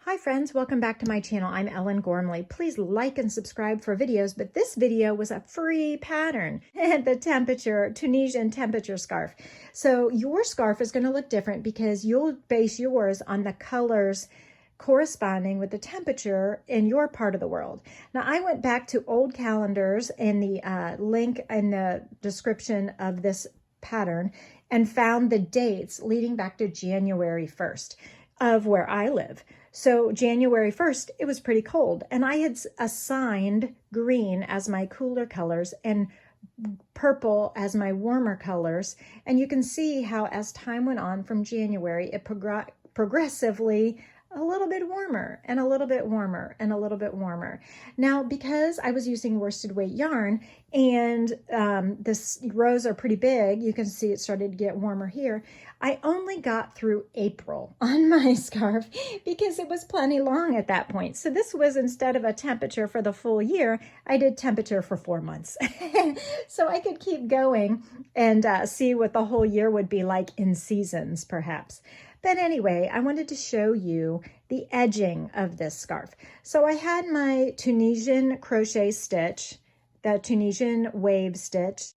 Hi friends, welcome back to my channel. I'm Ellen Gormley. Please like and subscribe for videos, but this video was a free pattern, the Tunisian Temperature Scarf. So your scarf is going to look different because you'll base yours on the colors corresponding with the temperature in your part of the world. Now I went back to old calendars in the link in the description of this pattern and found the dates leading back to January 1st of where I live. So January 1st, it was pretty cold, and I had assigned green as my cooler colors and purple as my warmer colors. And you can see how as time went on from January, it progressively a little bit warmer and a little bit warmer and a little bit warmer. Now, because I was using worsted weight yarn and this rows are pretty big, you can see it started to get warmer here. I only got through April on my scarf because it was plenty long at that point. So this was, instead of a temperature for the full year, I did temperature for 4 months. So I could keep going and see what the whole year would be like in seasons, perhaps. But anyway, I wanted to show you the edging of this scarf. So I had my Tunisian crochet stitch, the Tunisian wave stitch,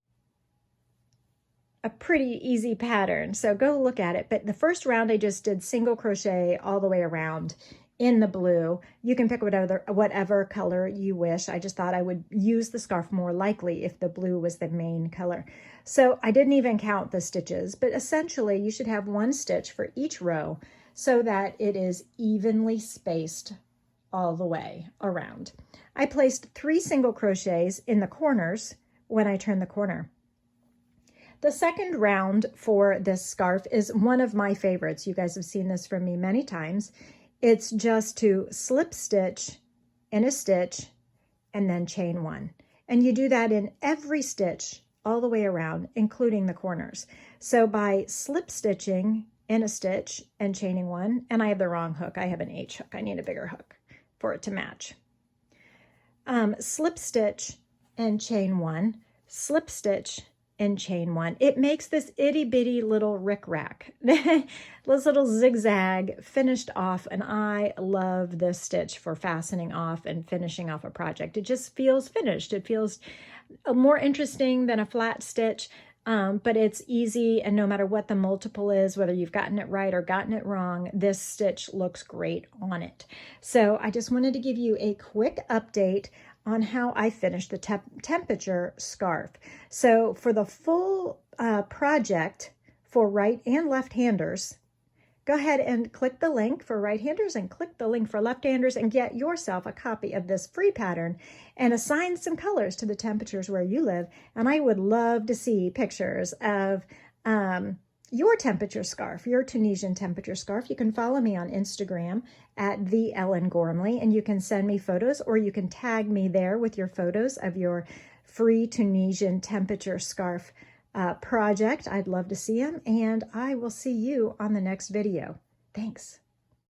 a pretty easy pattern. So go look at it. But the first round I just did single crochet all the way around in the blue. You can pick whatever color you wish. I just thought I would use the scarf more likely if the blue was the main color. So I didn't even count the stitches, but essentially you should have one stitch for each row so that it is evenly spaced all the way around. I placed 3 single crochets in the corners when I turned the corner. The second round for this scarf is one of my favorites. You guys have seen this from me many times. It's just to slip stitch in a stitch and then chain 1. And you do that in every stitch all the way around, including the corners. So by slip stitching in a stitch and chaining 1, and I have the wrong hook. I have an H hook. I need a bigger hook for it to match. Slip stitch and chain 1, slip stitch and chain 1. It makes this itty bitty little rick-rack, this little zigzag finished off, and I love this stitch for fastening off and finishing off a project. It just feels finished. It feels more interesting than a flat stitch, but it's easy, and no matter what the multiple is, whether you've gotten it right or gotten it wrong, this stitch looks great on it. So I just wanted to give you a quick update on how I finished the temperature scarf. So for the full project for right and left-handers, go ahead and click the link for right-handers and click the link for left-handers and get yourself a copy of this free pattern and assign some colors to the temperatures where you live. And I would love to see pictures of your temperature scarf, your Tunisian temperature scarf. You can follow me on Instagram at the Ellen Gormley, and you can send me photos, or you can tag me there with your photos of your free Tunisian temperature scarf project. I'd love to see them, and I will see you on the next video. Thanks.